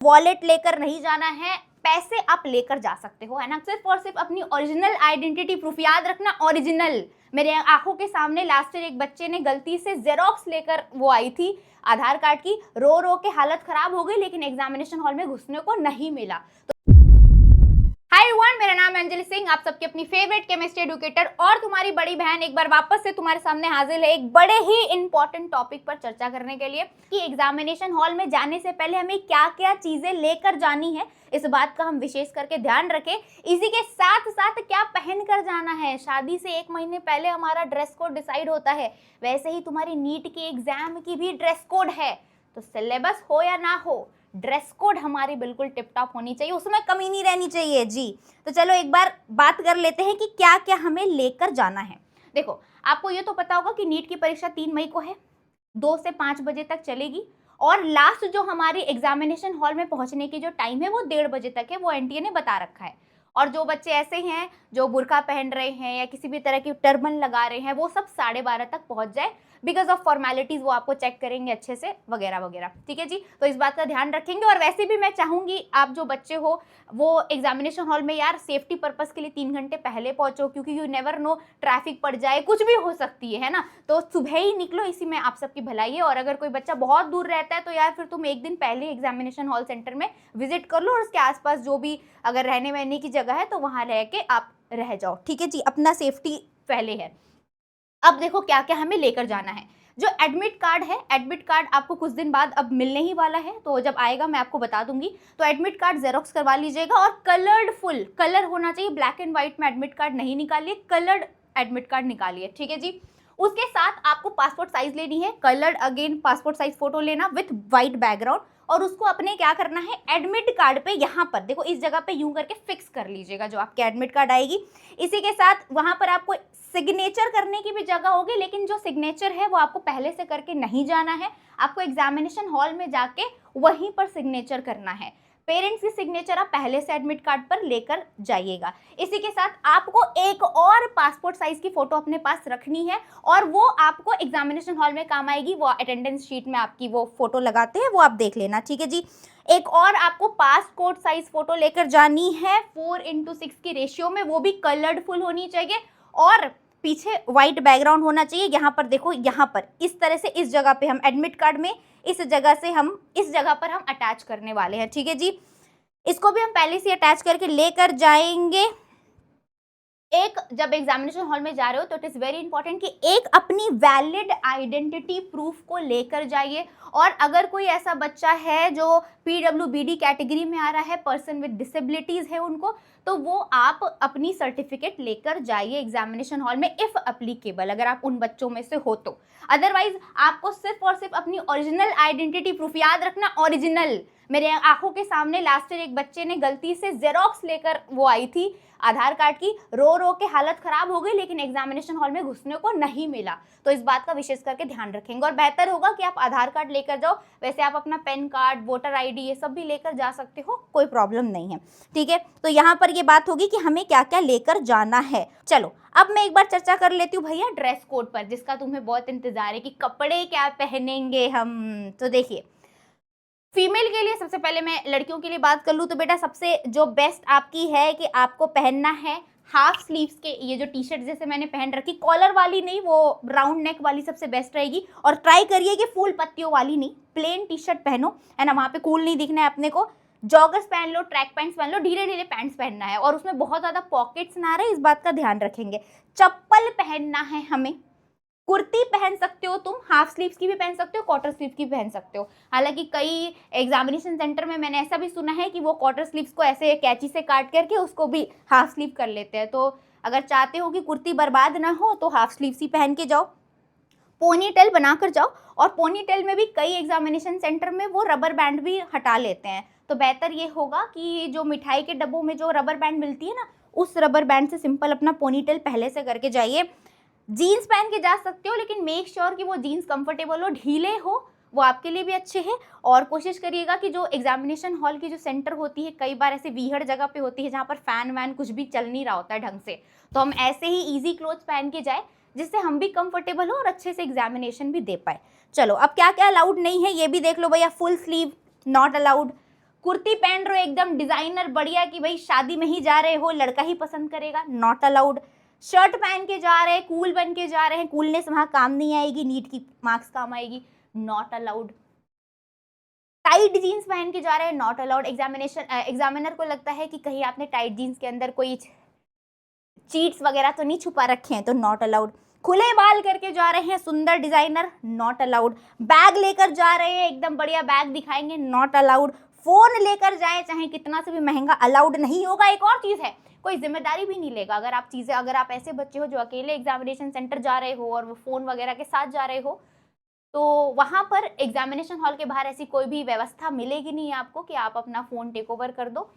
Wallet लेकर नहीं जाना है, पैसे आप लेकर जा सकते हो, है ना, सिर्फ और सिर्फ अपनी ओरिजिनल आइडेंटिटी प्रूफ, याद रखना ओरिजिनल। मेरे आंखों के सामने लास्ट ईयर एक बच्चे ने गलती से जेरोक्स लेकर वो आई थी आधार कार्ड की, रो रो के हालत खराब हो गई, लेकिन एग्जामिनेशन हॉल में घुसने को नहीं मिला। हाय एवरीवन, मेरा नाम है अंजलि सिंह, आप सबकी अपनी फेवरेट केमिस्ट्री एडुकेटर और तुम्हारी बड़ी बहन एक बार वापस से तुम्हारे सामने हाजिर है एक बड़े ही इंपॉर्टेंट टॉपिक पर चर्चा करने के लिए कि एग्जामिनेशन हॉल में जाने से पहले हमें क्या क्या चीजें लेकर जानी है। इस बात का हम विशेष करके ध्यान रखें। इसी के साथ साथ क्या पहन कर जाना है, शादी से 1 महीने पहले हमारा ड्रेस कोड डिसाइड होता है, वैसे ही तुम्हारी नीट के एग्जाम की भी ड्रेस कोड है। तो सिलेबस हो या ना हो, ड्रेस कोड हमारी बिल्कुल टिप टॉप होनी चाहिए, उसमें कमी नहीं रहनी चाहिए जी। तो चलो एक बार बात कर लेते हैं कि क्या क्या हमें लेकर जाना है। देखो, आपको ये तो पता होगा कि नीट की परीक्षा 3 मई को है, 2 से 5 बजे तक चलेगी, और लास्ट जो हमारी एग्जामिनेशन हॉल में पहुंचने की जो टाइम है वो 1:30 बजे तक है, वो एनटीए ने बता रखा है। और जो बच्चे ऐसे हैं जो बुर्का पहन रहे हैं या किसी भी तरह की टर्बन लगा रहे हैं, वो सब 12:30 तक पहुंच जाए, बिकॉज ऑफ फॉर्मेलिटीज, वो आपको चेक करेंगे अच्छे से वगैरह वगैरह, ठीक है जी। तो इस बात का ध्यान रखेंगे। और वैसे भी मैं चाहूंगी आप जो बच्चे हो वो एग्जामिनेशन हॉल में यार सेफ्टी पर्पस के लिए 3 घंटे पहले पहुंचो, क्योंकि यू नेवर नो, ट्रैफिक पड़ जाए, कुछ भी हो सकती है ना। तो सुबह ही निकलो, इसी में आप सबकी भलाई है। और अगर कोई बच्चा बहुत दूर रहता है तो यार फिर तुम एक दिन पहले एग्जामिनेशन हॉल सेंटर में विजिट कर लो, और उसके आसपास जो भी अगर रहने वहने की जगह है तो वहां रह के आप रह जाओ, ठीक है जी, अपना सेफ्टी पहले है। अब देखो क्या क्या हमें लेकर जाना है। जो एडमिट कार्ड है, एडमिट कार्ड आपको कुछ दिन बाद अब मिलने ही वाला है, तो जब आएगा मैं आपको बता दूंगी। तो एडमिट कार्ड जेरोक्स करवा लीजिएगा, और कलर्ड फुल कलर होना चाहिए, ब्लैक एंड व्हाइट में एडमिट कार्ड नहीं निकालिए, कलर्ड एडमिट कार्ड निकालिए, ठीक है जी। उसके साथ आपको पासपोर्ट साइज लेनी है, coloured again passport size photo लेना विथ व्हाइट बैकग्राउंड, और उसको अपने क्या करना है, एडमिट कार्ड पे यहाँ पर देखो इस जगह पे यूं करके फिक्स कर लीजिएगा जो आपके एडमिट कार्ड आएगी। इसी के साथ वहां पर आपको सिग्नेचर करने की भी जगह होगी, लेकिन जो सिग्नेचर है वो आपको पहले से करके नहीं जाना है, आपको एग्जामिनेशन हॉल में जाके वहीं पर सिग्नेचर करना है। पेरेंट्स की सिग्नेचर आप पहले से एडमिट कार्ड पर लेकर जाइएगा। इसी के साथ आपको एक और पासपोर्ट साइज की फोटो अपने पास रखनी है, और वो आपको एग्जामिनेशन हॉल में काम आएगी, वो अटेंडेंस शीट में आपकी वो फोटो लगाते हैं, वो आप देख लेना, ठीक है जी। एक और आपको पासपोर्ट साइज फोटो लेकर जानी है 4:6 की रेशियो में, वो भी कलर्ड फुल होनी चाहिए, और पीछे व्हाइट बैकग्राउंड होना चाहिए। यहाँ पर देखो, यहाँ पर इस तरह से इस जगह पे हम एडमिट कार्ड में इस जगह से हम इस जगह पर हम अटैच करने वाले हैं, ठीक है जी। इसको भी हम पहले से अटैच करके लेकर जाएंगे। एक जब एग्जामिनेशन हॉल में जा रहे हो तो इट इज़ वेरी इंपॉर्टेंट कि एक अपनी वैलिड आइडेंटिटी प्रूफ को लेकर जाइए। और अगर कोई ऐसा बच्चा है जो PWBD कैटेगरी में आ रहा है, पर्सन विद डिसेबिलिटीज़ है उनको, तो वो आप अपनी सर्टिफिकेट लेकर जाइए एग्जामिनेशन हॉल में, इफ़ अप्लीकेबल, अगर आप उन बच्चों में से हो तो। अदरवाइज आपको सिर्फ और सिर्फ अपनी ओरिजिनल आइडेंटिटी प्रूफ, याद रखना ओरिजिनल। मेरे आंखों के सामने लास्ट ईयर एक बच्चे ने गलती से जेरोक्स लेकर वो आई थी आधार कार्ड की, रो रो के हालत खराब हो गई, लेकिन एग्जामिनेशन हॉल में घुसने को नहीं मिला। तो इस बात का विशेष करके ध्यान रखेंगे, और बेहतर होगा कि आप आधार कार्ड लेकर जाओ। वैसे आप अपना पैन कार्ड, वोटर ID ये सब भी लेकर जा सकते हो, कोई प्रॉब्लम नहीं है, ठीक है। तो यहाँ पर ये बात होगी कि हमें क्या क्या लेकर जाना है। चलो अब मैं एक बार चर्चा कर लेती हूँ भैया ड्रेस कोड पर, जिसका तुम्हें बहुत इंतजार है कि कपड़े क्या पहनेंगे हम। तो देखिए, फीमेल के लिए सबसे पहले मैं लड़कियों के लिए बात कर लूँ तो बेटा सबसे जो बेस्ट आपकी है कि आपको पहनना है हाफ स्लीव्स के, ये जो टी शर्ट जैसे मैंने पहन रखी, कॉलर वाली नहीं, वो राउंड नेक वाली सबसे बेस्ट रहेगी। और ट्राई करिए कि फुल पत्तियों वाली नहीं, प्लेन टी शर्ट पहनो, है ना, वहाँ पे कूल नहीं दिखना है अपने को। जॉगर्स पहन लो, ट्रैक पैंट्स पहन लो, ढीले ढीले पैंट्स पहनना है, और उसमें बहुत ज़्यादा पॉकेट्स ना रहे, इस बात का ध्यान रखेंगे। चप्पल पहनना है हमें, कुर्ती पहन सकते हो तुम, हाफ स्लीव्स की भी पहन सकते हो, क्वार्टर स्लीव्स की भी पहन सकते हो। हालांकि कई एग्जामिनेशन सेंटर में मैंने ऐसा भी सुना है कि वो क्वार्टर स्लीव्स को ऐसे कैंची से काट करके उसको भी हाफ स्लीव कर लेते हैं। तो अगर चाहते हो कि कुर्ती बर्बाद ना हो तो हाफ स्लीव्स ही पहन के जाओ, पोनी टेल बनाकर जाओ। और पोनी टेल में भी कई एग्जामिनेशन सेंटर में वो रबर बैंड भी हटा लेते हैं, तो बेहतर ये होगा कि जो मिठाई के डब्बों में जो रबर बैंड मिलती है ना, उस रबर बैंड से सिंपल अपना पोनी टेल पहले से करके जाइए। जीन्स पहन के जा सकते हो, लेकिन मेक श्योर कि वो जीन्स कंफर्टेबल हो, ढीले हो, वो आपके लिए भी अच्छे हैं। और कोशिश करिएगा कि जो एग्जामिनेशन हॉल की जो सेंटर होती है, कई बार ऐसे वीहड़ जगह पे होती है जहाँ पर फैन वैन कुछ भी चल नहीं रहा होता है ढंग से, तो हम ऐसे ही ईजी क्लोथ्स पहन के जाए जिससे हम भी कंफर्टेबल हो और अच्छे से एग्जामिनेशन भी दे पाए। चलो अब क्या क्या अलाउड नहीं है ये भी देख लो भैया। Full sleeve not allowed, kurti पहन रहे हो एकदम डिजाइनर बढ़िया कि भाई शादी में ही जा रहे हो, लड़का ही पसंद करेगा, नॉट अलाउड। शर्ट पहन के जा रहे हैं, कूल बन के जा रहे हैं, कूलनेस वहां काम नहीं आएगी, नीट की मार्क्स काम आएगी, नॉट अलाउड। टाइट जीन्स पहन के जा रहे हैं, नॉट अलाउड। एग्जामिनर को लगता है कि कहीं आपने टाइट जीन्स के अंदर कोई चीट्स वगैरह तो नहीं छुपा रखे हैं, तो नॉट अलाउड। खुले बाल करके जा रहे हैं, सुंदर डिजाइनर, नॉट अलाउड। बैग लेकर जा रहे हैं, एकदम बढ़िया बैग दिखाएंगे, नॉट अलाउड। फोन लेकर जाए चाहे कितना से भी महंगा, अलाउड नहीं होगा। एक और चीज है, कोई जिम्मेदारी भी नहीं लेगा। अगर आप ऐसे बच्चे हो जो अकेले एग्जामिनेशन सेंटर जा रहे हो और वो फोन वगैरह के साथ जा रहे हो, तो वहां पर एग्जामिनेशन हॉल के बाहर ऐसी कोई भी व्यवस्था मिलेगी नहीं आपको कि आप अपना फोन टेक ओवर कर दो।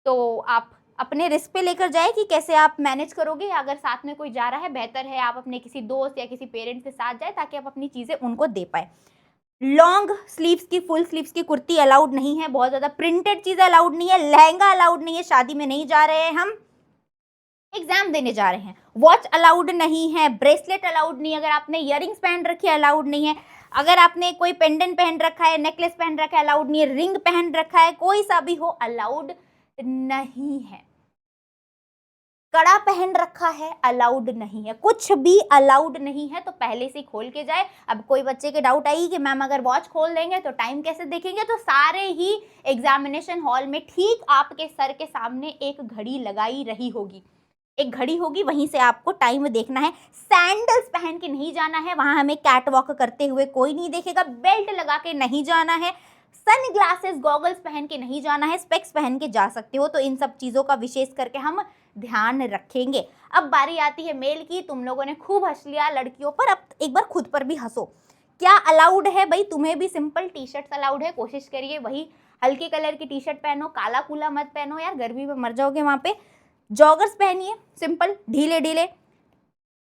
तो आप अपने रिस्क पे लेकर जाए कि कैसे आप मैनेज करोगे। अगर साथ में कोई जा रहा है, बेहतर है आप अपने किसी दोस्त या किसी पेरेंट्स के साथ जाए ताकि आप अपनी चीजें उनको दे पाए। लॉन्ग स्लीव्स की, फुल स्लीव्स की कुर्ती अलाउड नहीं है, बहुत ज्यादा प्रिंटेड चीजें अलाउड नहीं है, लहंगा अलाउड नहीं है, शादी में नहीं जा रहे हैं हम, एग्जाम देने जा रहे हैं। वॉच अलाउड नहीं है, ब्रेसलेट अलाउड नहीं है, अगर आपने इयररिंग्स पहन रखी है अलाउड नहीं है, अगर आपने कोई पेंडेंट पहन रखा है, नेकलेस पहन रखा है अलाउड नहीं है, रिंग पहन रखा है, कोई सा भी हो अलाउड नहीं है। कड़ा पहन रखा है अलाउड नहीं है, कुछ भी अलाउड नहीं है, तो पहले से ही खोल के जाए। अब कोई बच्चे के डाउट आई कि मैम अगर वॉच खोल देंगे तो टाइम कैसे देखेंगे, तो सारे ही एग्जामिनेशन हॉल में ठीक आपके सर के सामने एक घड़ी लगाई रही होगी, एक घड़ी होगी, वहीं से आपको टाइम देखना है। सैंडल्स पहन के नहीं जाना है, वहां हमें कैट वॉक करते हुए कोई नहीं देखेगा। बेल्ट लगा के नहीं जाना है, सन ग्लासेस गॉगल्स पहन के नहीं जाना है, स्पेक्स पहन के जा सकते हो। तो इन सब चीज़ों का विशेष करके हम ध्यान रखेंगे। अब बारी आती है मेल की। तुम लोगों ने खूब हंस लिया लड़कियों पर, अब एक बार खुद पर भी हंसो। क्या अलाउड है भाई? तुम्हें भी सिंपल टी शर्ट्स अलाउड है, कोशिश करिए वही हल्के कलर की टी शर्ट पहनो, काला कूला मत पहनो यार, गर्मी में मर जाओगे वहाँ पे। जॉगर्स पहनिए सिंपल ढीले ढीले,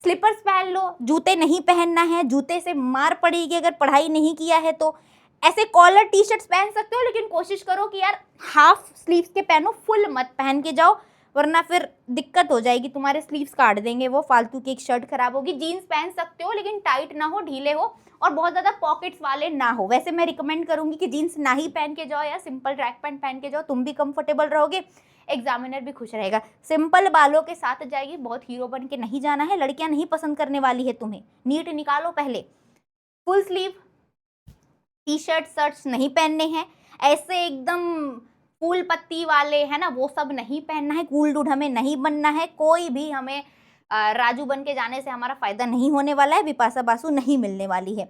स्लीपर्स पहन लो, जूते नहीं पहनना है, जूते से मार पड़ेगी अगर पढ़ाई नहीं किया है तो। ऐसे कॉलर टी शर्ट्स पहन सकते हो, लेकिन कोशिश करो कि यार हाफ स्लीव्स के पहनो, फुल मत पहन के जाओ, वरना फिर दिक्कत हो जाएगी, तुम्हारे स्लीव्स काट देंगे वो, फालतू की एक शर्ट खराब होगी। जीन्स पहन सकते हो लेकिन टाइट ना हो, ढीले हो और बहुत ज़्यादा पॉकेट्स वाले ना हो। वैसे मैं रिकमेंड करूंगी कि जीन्स ना ही पहन के जाओ या सिंपल ट्रैक पैंट पहन के जाओ, तुम भी कंफर्टेबल रहोगे, एग्जामिनर भी खुश रहेगा। सिंपल बालों के साथ जाएगी, बहुत हीरो बन के नहीं जाना है, लड़कियां नहीं पसंद करने वाली है तुम्हें। नीट निकालो पहले। Full sleeve T shirt shirts नहीं पहनने हैं, ऐसे एकदम फूल पत्ती वाले है ना, वो सब नहीं पहनना है। कूल डूड हमें नहीं बनना है, कोई भी हमें राजू बन के जाने से हमारा फायदा नहीं होने वाला है, विपाशा बासु नहीं मिलने वाली है।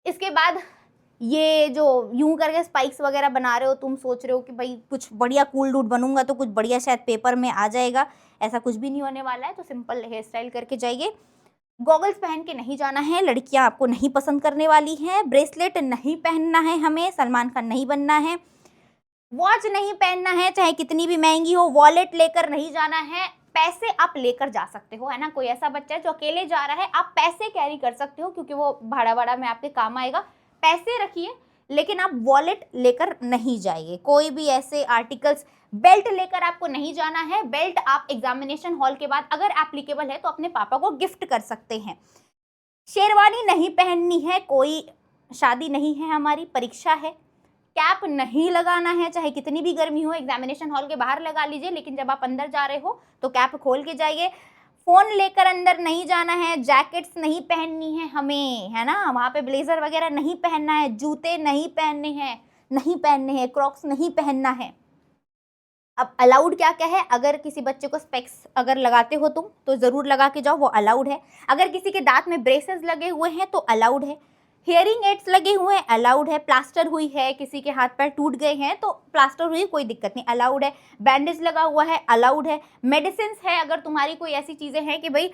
इसके बाद ये जो यूं करके स्पाइक्स वगैरह बना रहे हो, तुम सोच रहे हो कि भाई कुछ बढ़िया कूल डूड बनूंगा तो कुछ बढ़िया शायद पेपर में आ जाएगा, ऐसा कुछ भी नहीं होने वाला है। तो सिंपल हेयर स्टाइल करके जाइए। गॉगल्स पहन के नहीं जाना है, लड़कियां आपको नहीं पसंद करने वाली हैं। ब्रेसलेट नहीं पहनना है हमें, सलमान खान नहीं बनना है। वॉच नहीं पहनना है चाहे कितनी भी महंगी हो। वॉलेट लेकर नहीं जाना है, पैसे आप लेकर जा सकते हो, है ना। कोई ऐसा बच्चा है जो अकेले जा रहा है, आप पैसे कैरी कर सकते हो क्योंकि वो भाड़ा भाड़ा में आपके काम आएगा, पैसे रखिए, लेकिन आप वॉलेट लेकर नहीं जाइए। कोई भी ऐसे आर्टिकल्स, बेल्ट लेकर आपको नहीं जाना है। बेल्ट आप एग्जामिनेशन हॉल के बाद अगर एप्लीकेबल है तो अपने पापा को गिफ्ट कर सकते हैं। शेरवानी नहीं पहननी है, कोई शादी नहीं है हमारी, परीक्षा है। कैप नहीं लगाना है, चाहे कितनी भी गर्मी हो, एग्जामिनेशन हॉल के बाहर लगा लीजिए, लेकिन जब आप अंदर जा रहे हो तो कैप खोल के जाइए। फोन लेकर अंदर नहीं जाना है, जैकेट्स नहीं पहननी है हमें, है ना, वहाँ पे ब्लेजर वगैरह नहीं पहनना है, जूते नहीं पहनने हैं, क्रॉक्स नहीं पहनना है। अब अलाउड क्या क्या है, अगर किसी बच्चे को स्पेक्स अगर लगाते हो तुम तो ज़रूर लगा के जाओ, वो अलाउड है। अगर किसी के दांत में ब्रेसेस लगे हुए हैं तो अलाउड है। हियरिंग एड्स लगे हुए हैं अलाउड है। प्लास्टर हुई है, किसी के हाथ पैर टूट गए हैं तो प्लास्टर हुई, कोई दिक्कत नहीं, अलाउड है। बैंडेज लगा हुआ है अलाउड है। मेडिसिन है, अगर तुम्हारी कोई ऐसी चीज़ें हैं कि भाई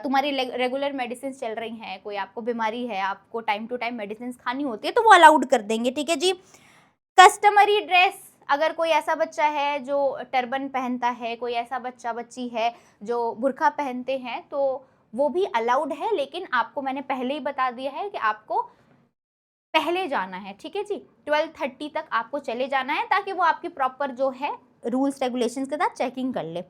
तुम्हारी रेगुलर मेडिसिन चल रही हैं, कोई आपको बीमारी है, आपको टाइम टू टाइम मेडिसिन खानी होती है, तो वो अलाउड कर देंगे, ठीक है जी। कस्टमरी ड्रेस, अगर कोई ऐसा बच्चा है जो टर्बन पहनता है, कोई ऐसा बच्चा बच्ची है जो बुर्का पहनते हैं, तो वो भी अलाउड है, लेकिन आपको मैंने पहले ही बता दिया है कि आपको पहले जाना है, ठीक है जी। 12:30 तक आपको चले जाना है ताकि वो आपकी प्रॉपर जो है रूल्स रेगुलेशंस के साथ चेकिंग कर ले।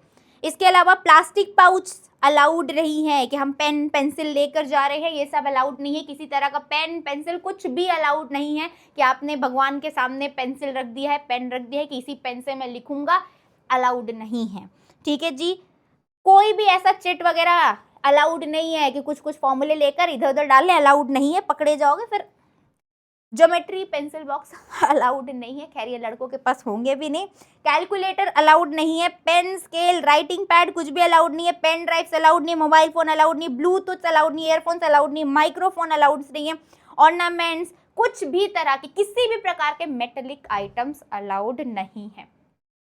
इसके अलावा प्लास्टिक पाउच अलाउड नहीं है कि हम पेन पेंसिल लेकर जा रहे हैं, ये सब अलाउड नहीं है। किसी तरह का पेन पेंसिल कुछ भी अलाउड नहीं है कि आपने भगवान के सामने पेंसिल रख दिया है, पेन रख दिया है कि इसी पेन से मैं लिखूंगा, अलाउड नहीं है। ठीक है जी। कोई भी ऐसा चिट वगैरह अलाउड नहीं है कि कुछ कुछ फॉर्मूले लेकर इधर उधर डालने, अलाउड नहीं है, पकड़े जाओगे। फिर ज्योमेट्री पेंसिल बॉक्स अलाउड नहीं है, खैर ये लड़कों के पास होंगे भी नहीं। कैलकुलेटर अलाउड नहीं है, पेन स्केल राइटिंग पैड कुछ भी अलाउड नहीं है, पेन ड्राइव्स अलाउड नहीं, मोबाइल फोन अलाउड नहीं, ब्लूटूथ अलाउड नहीं, ईयरफोन्स अलाउड नहीं, माइक्रोफोन अलाउड नहीं है, ऑर्नामेंट्स कुछ भी तरह के किसी भी प्रकार के मेटेलिक आइटम्स अलाउड नहीं है।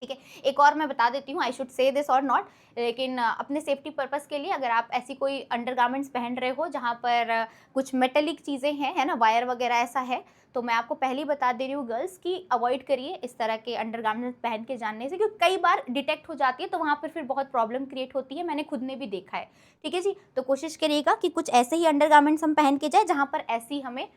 ठीक है, एक और मैं बता देती हूँ, आई शुड से दिस और नॉट, लेकिन अपने सेफ्टी पर्पस के लिए अगर आप ऐसी कोई अंडरगारमेंट्स पहन रहे हो जहाँ पर कुछ मेटेलिक चीज़ें हैं, है ना, वायर वगैरह ऐसा है, तो मैं आपको पहले ही बता दे रही हूँ गर्ल्स की अवॉइड करिए इस तरह के अंडरगारमेंट्स पहन के जानने से, क्योंकि कई बार डिटेक्ट हो जाती है तो वहाँ पर फिर बहुत प्रॉब्लम क्रिएट होती है, मैंने खुद ने भी देखा है। ठीक है जी, तो कोशिश करिएगा कि कुछ ऐसे ही अंडरगारमेंट्स हम पहन के जाए जहाँ पर ऐसी हमें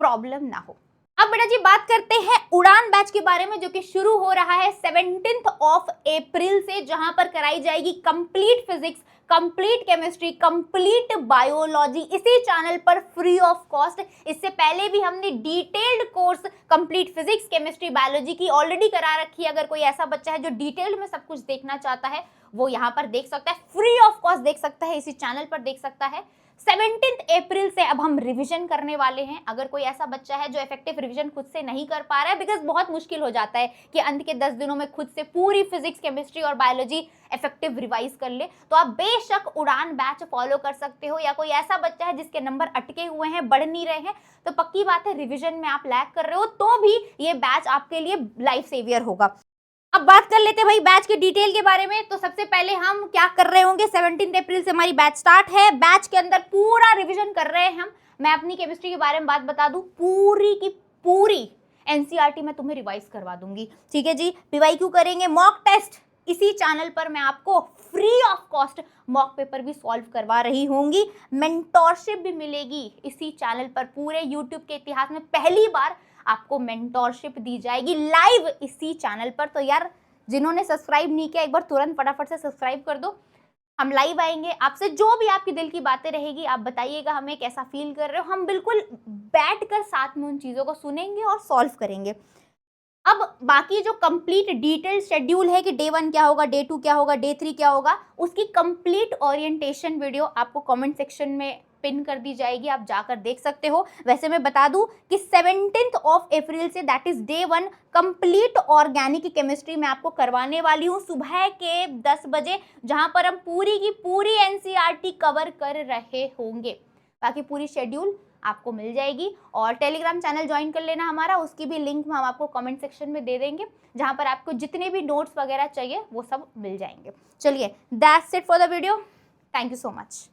प्रॉब्लम ना हो। अब बेटा जी बात करते हैं उड़ान बैच के बारे में, जो कि शुरू हो रहा है 17 अप्रैल से, जहां पर कराई जाएगी complete physics, complete chemistry, complete biology इसी चैनल पर फ्री ऑफ कॉस्ट। इससे पहले भी हमने detailed course complete physics chemistry biology की ऑलरेडी करा रखी है। अगर कोई ऐसा बच्चा है जो डिटेल में सब कुछ देखना चाहता है वो यहाँ पर देख सकता है, फ्री ऑफ कॉस्ट देख सकता है, इसी चैनल पर देख सकता है। 17 अप्रैल से अब हम रिवीजन करने वाले हैं। अगर कोई ऐसा बच्चा है जो इफेक्टिव रिवीजन खुद से नहीं कर पा रहा है, बिकॉज बहुत मुश्किल हो जाता है कि अंत के 10 दिनों में खुद से पूरी फिजिक्स केमिस्ट्री और बायोलॉजी इफेक्टिव रिवाइज कर ले, तो आप बेशक उड़ान बैच फॉलो कर सकते हो। या कोई ऐसा बच्चा है जिसके नंबर अटके हुए हैं, बढ़ नहीं रहे हैं, तो पक्की बात है रिवीजन में आप लैग कर रहे हो, तो भी ये बैच आपके लिए लाइफ सेवियर होगा। अब बात कर लेते हैं भाई बैच के डिटेल के बारे में। तो सबसे पहले हम क्या कर रहे होंगे, 17 अप्रैल से हमारी बैच स्टार्ट है। बैच के अंदर पूरा रिवीजन कर रहे हैं हम। मैं अपनी केमिस्ट्री के बारे में बात बता दूं, पूरी की पूरी एनसीईआरटी में तुम्हें रिवाइज करवा दूंगी। ठीक है जी। पीवाईक्यू करेंगे, मॉक टेस्ट इसी चैनल पर मैं आपको free of cost mock paper भी सॉल्व करवा रही होंगी। मेंटोरशिप भी मिलेगी इसी चैनल पर। पूरे यूट्यूब के इतिहास में पहली बार आपको मेंटोरशिप दी जाएगी लाइव इसी चैनल पर। तो यार जिन्होंने सब्सक्राइब नहीं किया एक बार तुरंत फटाफट से सब्सक्राइब कर दो। हम लाइव आएंगे, आपसे जो भी आपकी दिल की बातें रहेगी आप बताइएगा हमें कैसा फील कर रहे हो। हम बिल्कुल बैठकर साथ में उन चीज़ों को सुनेंगे और सॉल्व करेंगे। अब बाकी जो कंप्लीट डिटेल शेड्यूल है कि डे 1 क्या होगा, डे 2 क्या होगा, डे 3 क्या होगा, उसकी कंप्लीट ओरिएंटेशन वीडियो आपको कमेंट सेक्शन में पिन कर दी जाएगी, आप जाकर देख सकते हो। वैसे मैं बता दूं कि 17 अप्रैल से that is day 1 complete organic chemistry में आपको करवाने वाली हूँ सुबह के 10 बजे, जहां पर हम पूरी की पूरी एनसीईआरटी कवर कर रहे होंगे। बाकी पूरी शेड्यूल आपको मिल जाएगी और टेलीग्राम चैनल ज्वाइन कर लेना हमारा, उसकी भी लिंक हम आपको कमेंट सेक्शन में दे देंगे, जहां पर आपको जितने भी नोट्स वगैरह चाहिए वो सब मिल जाएंगे। चलिए that's it for the video, thank you so much.